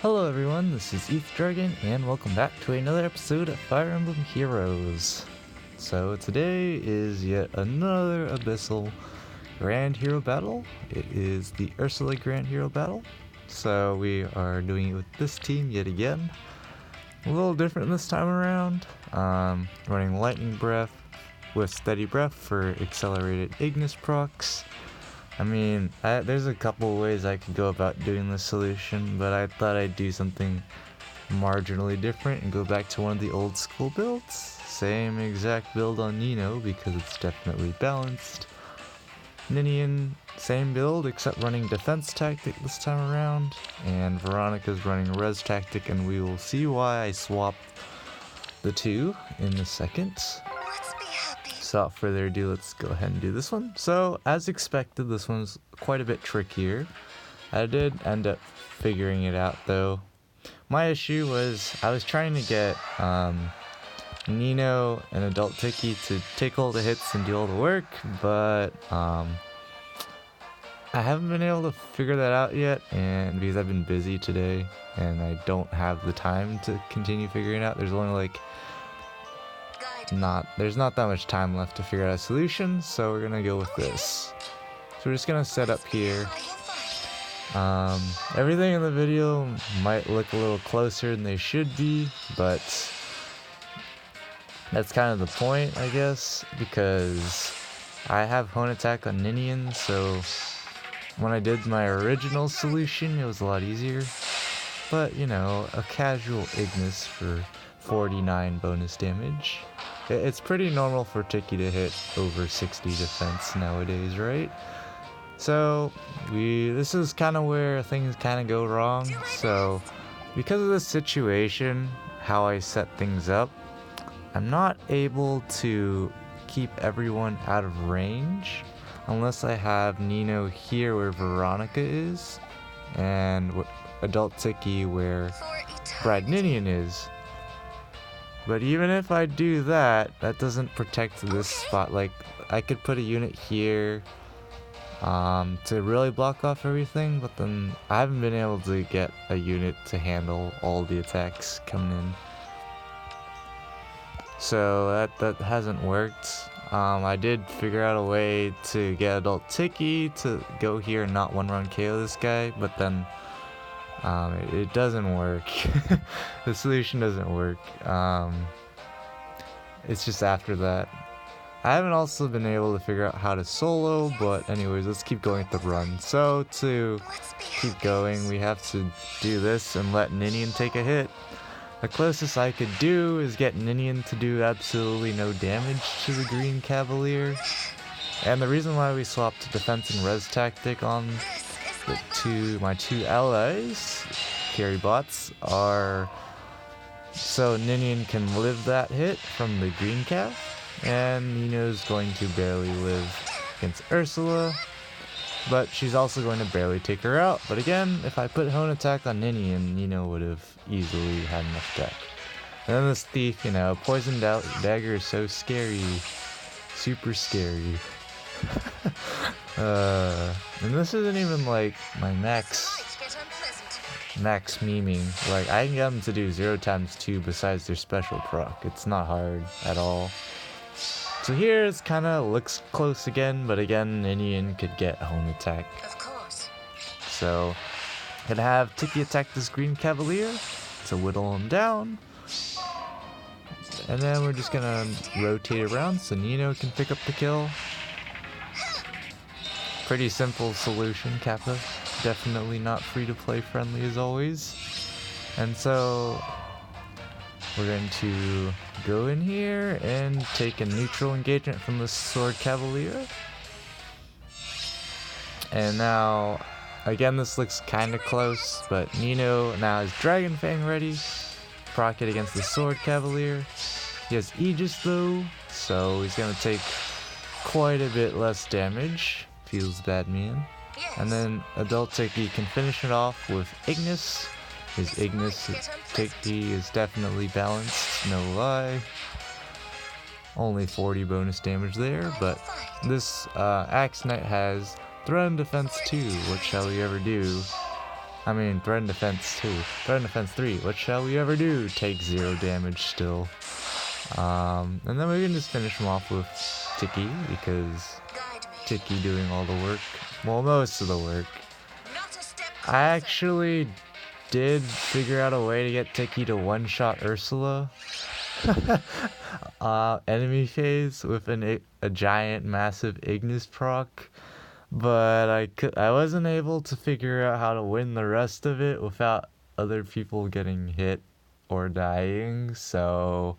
Hello everyone, this is ETH Dragon, and welcome back to another episode of Fire Emblem Heroes. So today is yet another Abyssal Grand Hero Battle. It is the Ursula Grand Hero Battle. So we are doing it with this team yet again. A little different this time around. Running Lightning Breath with Steady Breath for accelerated Ignis procs. I mean, there's a couple ways I could go about doing this solution, but I thought I'd do something marginally different and go back to one of the old school builds. Same exact build on Nino because it's definitely balanced. Ninian, same build except running defense tactic this time around, and Veronica's running res tactic, and we will see why I swapped the two in a second. So without further ado, let's go ahead and do this one. So as expected, this one's quite a bit trickier. I did end up figuring it out though. My issue was I was trying to get Nino and Adult Tiki to take all the hits and do all the work, but I haven't been able to figure that out yet, and because I've been busy today and I don't have the time to continue figuring it out. There's only like there's not that much time left to figure out a solution, so we're gonna go with this. So we're just gonna set up here. Everything in the video might look a little closer than they should be, but that's kind of the point, I guess, because I have Hone Attack on Ninian, so when I did my original solution it was a lot easier. But you know, a casual Ignis for 49 bonus damage. It's pretty normal for Tiki to hit over 60 defense nowadays, right? So this is kind of where things kind of go wrong. So because of this situation, how I set things up, I'm not able to keep everyone out of range unless I have Nino here where Veronica is, and Adult Tiki where Bride Ninian is. But even if I do that, that doesn't protect this spot. Like, I could put a unit here to really block off everything, but then I haven't been able to get a unit to handle all the attacks coming in. So that hasn't worked. I did figure out a way to get Adult Tiki to go here and not one-round KO this guy, but then it doesn't work. The solution doesn't work. It's just after that. I haven't also been able to figure out how to solo, but anyways, let's keep going at the run. So to keep going, we have to do this and let Ninian take a hit. The closest I could do is get Ninian to do absolutely no damage to the Green Cavalier. And the reason why we swapped defense and res tactic on my two allies, carry bots, are so Ninian can live that hit from the green cav, and Nino's going to barely live against Ursula, but she's also going to barely take her out. But again, if I put Hone Attack on Ninian, Nino would have easily had enough deck. And then this thief, you know, poisoned out dagger is so scary, super scary. And this isn't even like my max memeing. Like, I can get them to do 0x2 besides their special proc. It's not hard at all. So here it kind of looks close again, but again, Ninian could get Hone Attack. Of course. So gonna have Tiki attack this Green Cavalier to whittle him down. And then we're just gonna rotate around so Nino can pick up the kill. Pretty simple solution, Kappa. Definitely not free-to-play friendly as always. And so we're going to go in here and take a neutral engagement from the Sword Cavalier. And now, again, this looks kind of close, but Nino now has Dragon Fang ready. Proc it against the Sword Cavalier. He has Aegis though, so he's going to take quite a bit less damage. Feels bad, man. Yes. And then Adult Tiki can finish it off with Ignis. His Ignis Tiki is definitely balanced, no lie. Only 40 bonus damage there, but this Axe Knight has Threat and Defense too. What shall we ever do? I mean, threat and defense 2. Threat and defense 3. What shall we ever do? Take 0 damage still. And then we can just finish him off with Tiki, because Tiki doing all the work. Well, most of the work. I actually did figure out a way to get Tiki to one-shot Ursula. Enemy phase with a giant, massive Ignis proc. But I wasn't able to figure out how to win the rest of it without other people getting hit or dying, so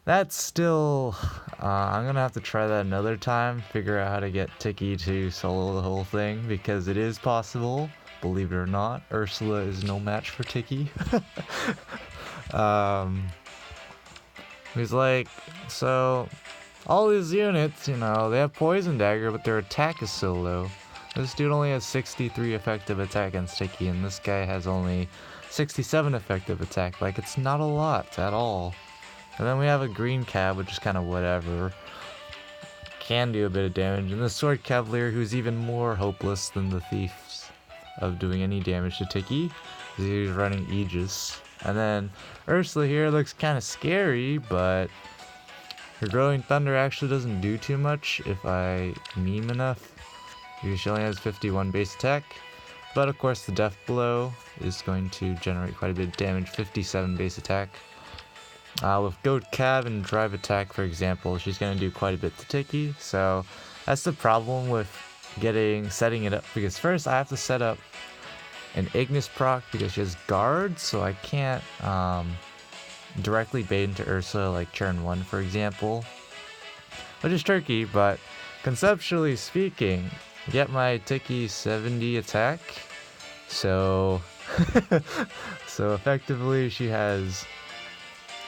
that's still, I'm gonna have to try that another time, figure out how to get Tiki to solo the whole thing, because it is possible, believe it or not. Ursula is no match for Tiki. He's like, so all these units, you know, they have Poison Dagger, but their attack is so low. This dude only has 63 effective attack against Tiki, and this guy has only 67 effective attack. Like, it's not a lot at all. And then we have a green cab, which is kind of whatever. Can do a bit of damage. And the Sword Cavalier, who's even more hopeless than the Thieves of doing any damage to Tiki. He's running Aegis. And then Ursula here looks kind of scary, but her Growing Thunder actually doesn't do too much if I meme enough. She only has 51 base attack. But of course the Death Blow is going to generate quite a bit of damage, 57 base attack. With Goat Cab and Drive Attack, for example, she's going to do quite a bit to Tiki. So that's the problem with setting it up, because first I have to set up an Ignis proc because she has Guard, so I can't directly bait into Ursula like turn 1, for example, which is tricky, but conceptually speaking, get my Tiki 70 attack, so so effectively she has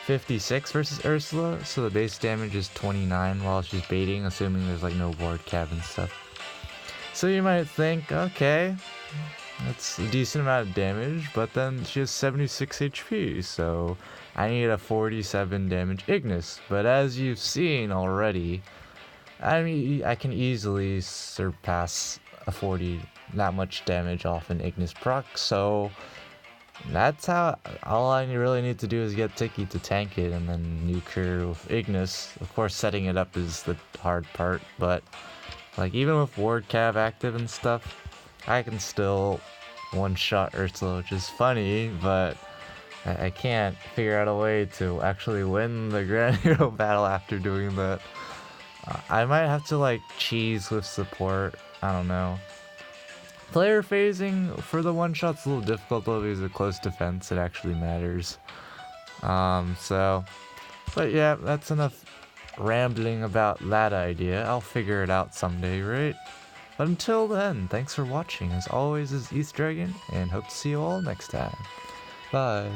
56 versus Ursula, so the base damage is 29 while she's baiting, assuming there's like no ward cap and stuff. So you might think, okay, that's a decent amount of damage, but then she has 76 HP, so I need a 47 damage Ignis. But as you've seen already, I mean, I can easily surpass a 40 that much damage off an Ignis proc, so that's how, all I really need to do is get Tiki to tank it and then nuke her with Ignis. Of course, setting it up is the hard part, but like even with Ward Cav active and stuff, I can still one-shot Ursula, which is funny, but I can't figure out a way to actually win the Grand Hero battle after doing that. I might have to like cheese with support, I don't know. Player phasing for the one-shot's a little difficult though, because of close defense, it actually matters. But yeah, that's enough rambling about that idea. I'll figure it out someday, right? But until then, thanks for watching. As always, this is ETH Dragon, and hope to see you all next time. Bye.